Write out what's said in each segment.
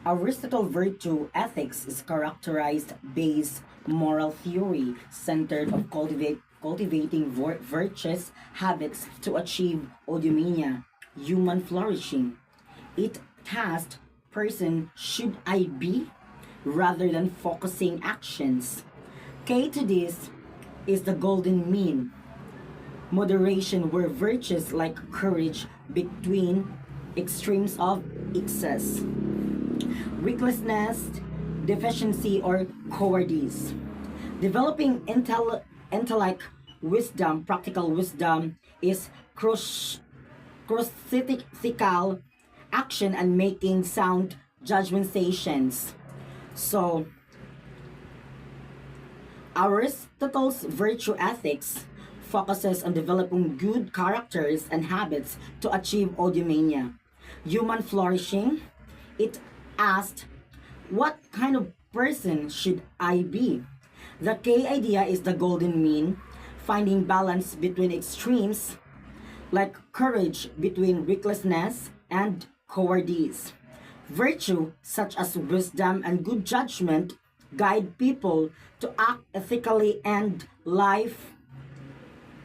Aristotle's virtue ethics is characterized based moral theory centered on cultivating virtuous habits to achieve eudaimonia, human flourishing. It tasked person should I be rather than focusing actions. K to this is the golden mean, moderation where virtues like courage between extremes of excess, recklessness, deficiency, or cowardice. Developing intellect wisdom, practical wisdom, is critical action and making sound judgmentations. So, Aristotle's virtue ethics focuses on developing good characters and habits to achieve eudaimonia, human flourishing. It asked, what kind of person should I be? The K idea is the golden mean, finding balance between extremes, like courage between recklessness and cowardice. Virtue, such as wisdom and good judgment, guide people to act ethically and live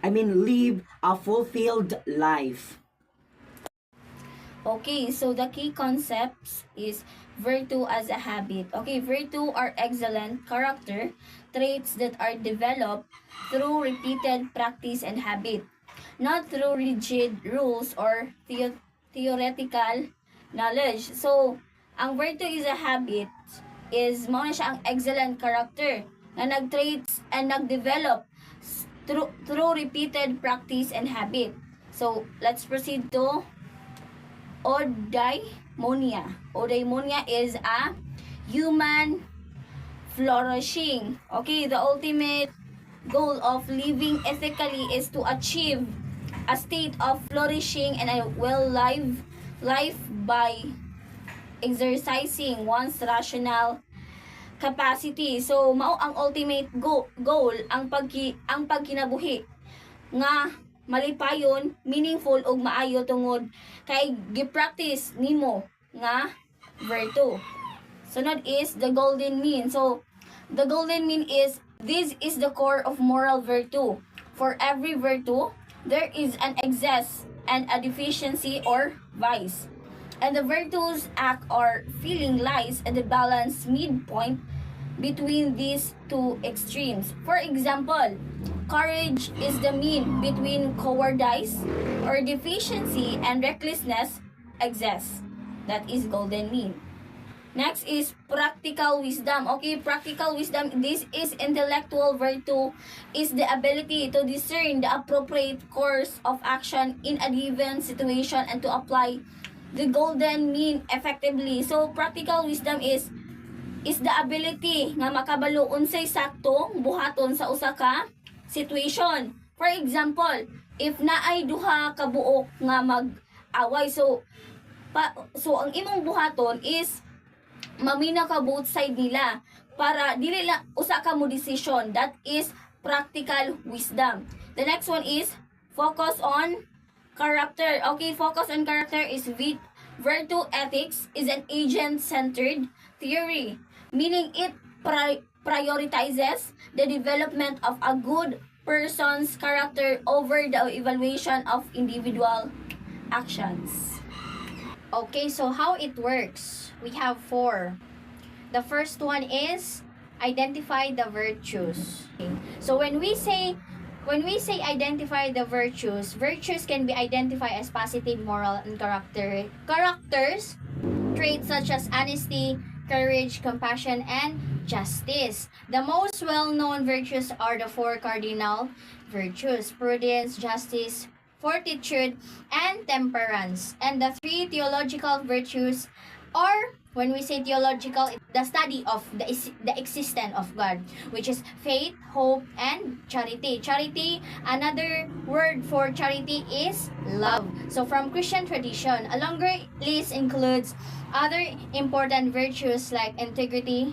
a fulfilled life. Okay, so the key concepts is virtue as a habit. Okay, virtue are excellent character traits that are developed through repeated practice and habit, not through rigid rules or theoretical knowledge. So, ang virtue is a habit is mao na siya ang excellent character na nag-traits and nag-develop through repeated practice and habit. So, let's proceed to eudaimonia. Eudaimonia is a human flourishing. Okay, the ultimate goal of living ethically is to achieve a state of flourishing and a life by exercising one's rational capacity. So mao ang ultimate goal ang pagkinabuhi nga malipayon, meaningful ug maayo tungod kay gi-practice nimo nga virtue. Sunod is the golden mean. So the golden mean is this is the core of moral virtue. For every virtue, there is an excess and a deficiency or vice. And the virtues act or feeling lies at the balanced midpoint between these two extremes. For example, courage is the mean between cowardice or deficiency and recklessness, excess. That is golden mean. Next is practical wisdom. Okay, practical wisdom, this is intellectual virtue, is the ability to discern the appropriate course of action in a given situation and to apply the golden mean effectively. So practical wisdom is the ability nga makabalo unsay saktong buhaton sa usa ka situation. For example, if naay duha ka buok nga mag-away, so ang imong buhaton is mamina ka both side nila para dili lang usa ka mo decision. That is practical wisdom. The next one is focus on character. Okay, focus on character is virtue ethics is an agent-centered theory, meaning it prioritizes the development of a good person's character over the evaluation of individual actions. Okay, so how it works? We have 4. The first one is identify the virtues. Okay. So when we say identify the virtues can be identified as positive moral and characters, traits such as honesty, courage, compassion, and justice. The most well-known virtues are the 4 cardinal virtues: prudence, justice, fortitude, and temperance. And the 3 theological virtues are, when we say theological, the study of the existence of God, which is faith, hope, and charity. Charity, another word for charity is love. So from Christian tradition, a longer list includes other important virtues like integrity,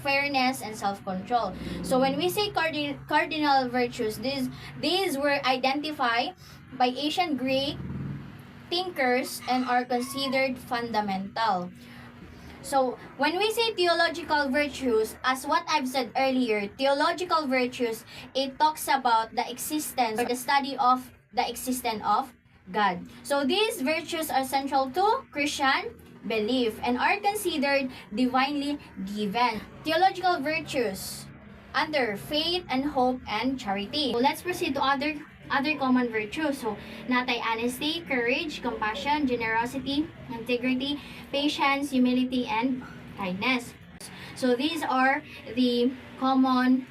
fairness, and self-control. So when we say cardinal virtues, these were identified by ancient Greek thinkers and are considered fundamental. So, when we say theological virtues, as what I've said earlier, theological virtues, it talks about the existence or the study of the existence of God. So, these virtues are central to Christian belief and are considered divinely given. Theological virtues under faith and hope and charity. So, let's proceed to other common virtues. So, natay honesty, courage, compassion, generosity, integrity, patience, humility, and kindness. So, these are the common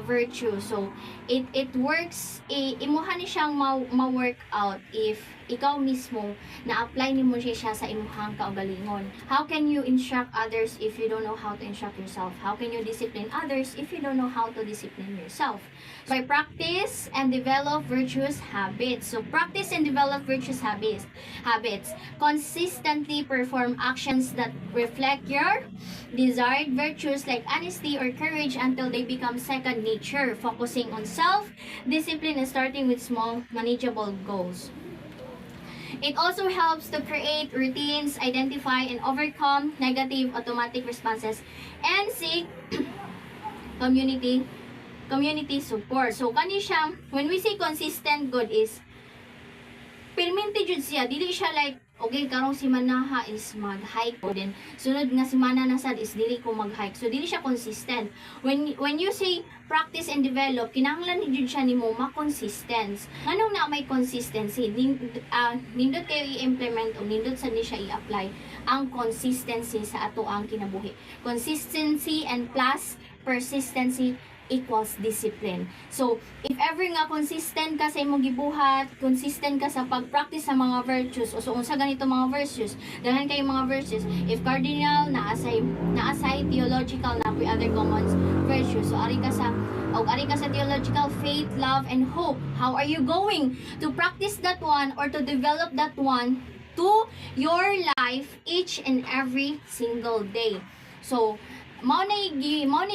virtues. So, it works, imuha ni siyang ma-work out if ikaw mismo na-apply ni mo siya sa imuhang kaugalingon. How can you instruct others if you don't know how to instruct yourself? How can you discipline others if you don't know how to discipline yourself? By practice and develop virtuous habits. So, practice and develop virtuous habits. Consistently perform actions that reflect your desired virtues like honesty or courage until they become second nature, focusing on self-discipline and starting with small, manageable goals. It also helps to create routines, identify and overcome negative automatic responses, and seek community support. So, kani siya, when we say consistent good is, permente jud siya, dili siya like, okay, karong si Manaha is mag-hike ko din. Sunod nga si Mana na sad is dili ko mag-hike. So, dili siya consistent. When you say practice and develop, kinahanglan ni jud siya nimo ma-consistent. Nganong na may consistency? Nindot kayo i-implement o nindot sa ni siya i-apply ang consistency sa ato ang kinabuhi. Consistency and plus persistency equals discipline. So, if ever nga consistent ka sa imong gibuhat, consistent ka sa pag-practice sa mga virtues, o so unsa ganito mga virtues, daghan kay mga virtues, if cardinal, naasay theological, na may other common virtues. So, ari ka sa theological, faith, love, and hope. How are you going to practice that one or to develop that one to your life each and every single day? So, mao na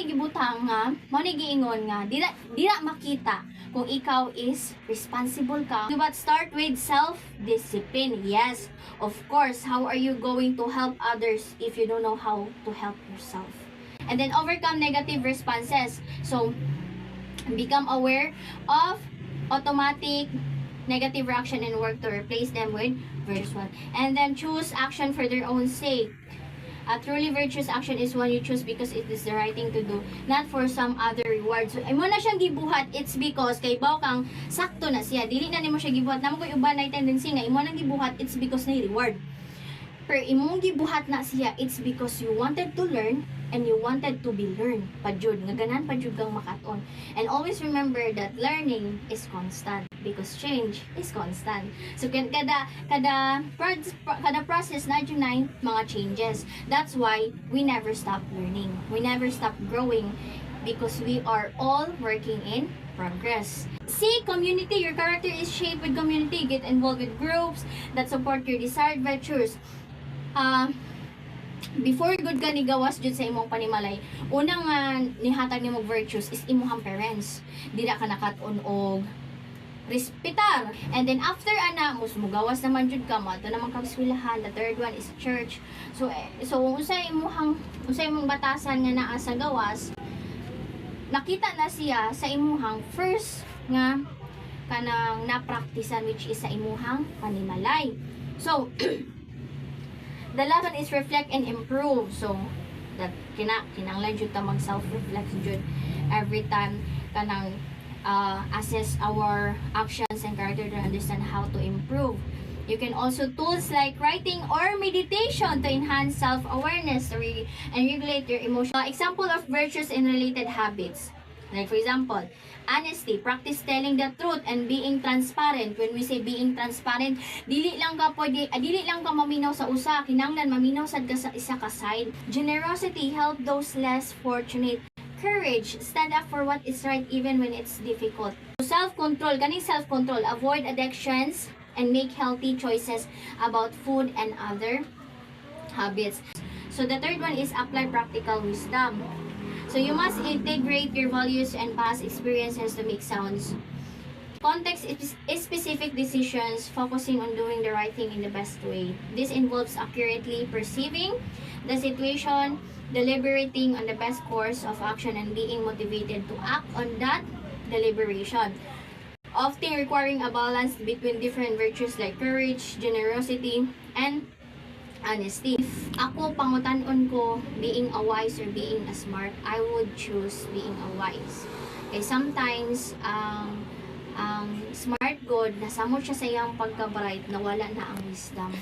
gibutang nga, mao na giingon nga dira makita kung ikaw is responsible ka. But start with self-discipline. Yes, of course. How are you going to help others if you don't know how to help yourself? And then overcome negative responses. So, become aware of automatic negative reaction and work to replace them with virtuous one. And then choose action for their own sake. A truly virtuous action is one you choose because it is the right thing to do, not for some other reward. So, imo na siyang gibuhat, it's because kay baw kang sakto na siya. Dili na nimo siya gibuhat. Namo koy uban na tendency nga imo nang gibuhat, it's because na reward. Pero imong gibuhat na siya, it's because you wanted to learn and you wanted to be learned. Pajud, nga ganan pajud kang makaton. And always remember that learning is constant because change is constant. So kada process na jud na mga changes. That's why we never stop learning. We never stop growing because we are all working in progress. See, community. Your character is shaped with community. Get involved with groups that support your desired virtues. Before good ka ni gawas jud sa imong panimalay, unang nihatag nimo virtues is imong parents. Dira ka nakaton og respetar. And then after ana, mugawas naman jud ka, mato naman kag eskwelahan. The third one is church. So usay imong batasan nga naa sa gawas, nakita na siya sa imuhang first nga kanang napraktisan, which is sa imuhang panimalay. So the last one is reflect and improve. So that kinanglan jud ta mag self-reflect jud every time kanang assess our actions and character to understand how to improve. You can also tools like writing or meditation to enhance self-awareness and regulate your emotion. Example of virtues and related habits. Like for example, honesty, practice telling the truth and being transparent. When we say being transparent, dili lang ka maminaw sa usa, kinanglan maminaw sad ka sa isa ka side. Generosity, help those less fortunate. Courage, stand up for what is right even when it's difficult. Self-control, kaning self-control, avoid addictions and make healthy choices about food and other habits. So the third one is apply practical wisdom. So you must integrate your values and past experiences to make sound Context-specific decisions focusing on doing the right thing in the best way. This involves accurately perceiving the situation, deliberating on the best course of action, and being motivated to act on that deliberation. Often requiring a balance between different virtues like courage, generosity, and honesty. If ako pangutanon ko being a wise or being a smart, I would choose being a wise. Okay, sometimes ang smart god nasamot siya sa iyang pagka-bright, nawala na ang wisdom.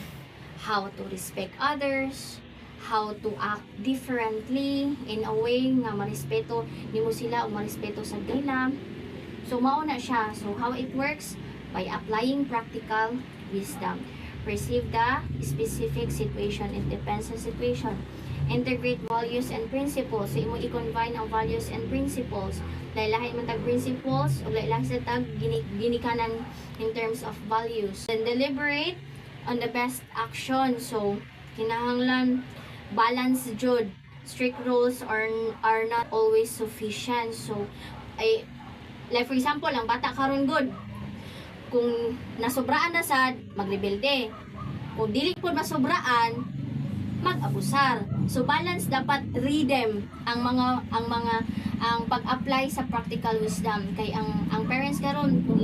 How to respect others, how to act differently in a way nga marespeto nimo sila o marespeto sa dila. So mao na siya. So how it works? By applying practical wisdom. Perceive the specific situation. It depends on situation. Integrate values and principles. So imo i-combine ang values and principles. Lahi-lahi man tag principles o lahi-lahi sa tag ginikanan in terms of values. Then deliberate on the best action. So kinahanglan balance jud. Strict rules are not always sufficient. So like for example, ang bata karon good. Kung nasobraan na sad, magrebelde. Kung dili pod masobraan, mag-abusar. So balance dapat rhythm ang pag-apply sa practical wisdom kay ang parents karon kung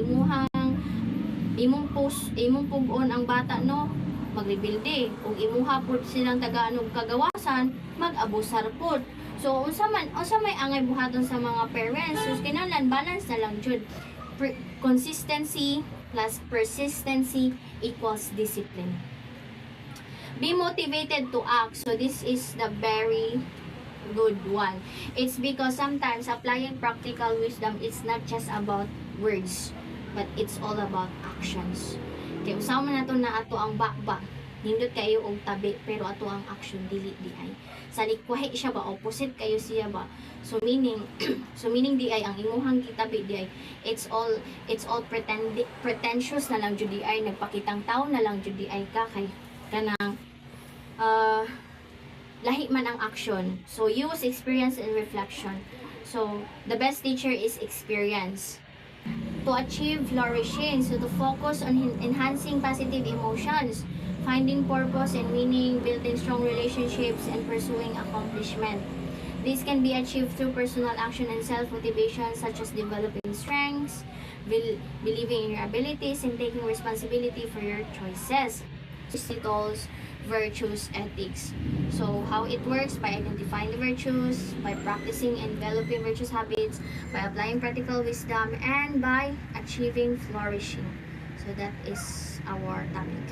imong pugon ang bata no magrebelde ug imuha pod silang tagaanog kagawasan mag-abusar pod. So unsa may angay buhaton sa mga parents. So kinahanglan balance na lang jud. Consistency plus persistency equals discipline. Be motivated to act. So this is the very good one. It's because sometimes applying practical wisdom is not just about words, but it's all about actions. Kaya usama na to na ato ang bakbak. Nindot kayo og tabi pero ato ang action dili di ay. Sa likwahe siya ba opposite kayo siya ba? So meaning di ay ang imuhang gitabi di ay it's all pretentious na lang jud di ay nagpakitang tao na lang jud di ay ka kay kanang lahi man ang action. So use experience and reflection. So the best teacher is experience. To achieve flourishing, so to focus on enhancing positive emotions, finding purpose and meaning, building strong relationships, and pursuing accomplishment. This can be achieved through personal action and self-motivation, such as developing strengths, believing in your abilities, and taking responsibility for your choices. Aristotle'S virtues ethics. So how it works? By identifying the virtues, by practicing and developing virtuous habits, by applying practical wisdom, and by achieving flourishing. So that is our topic.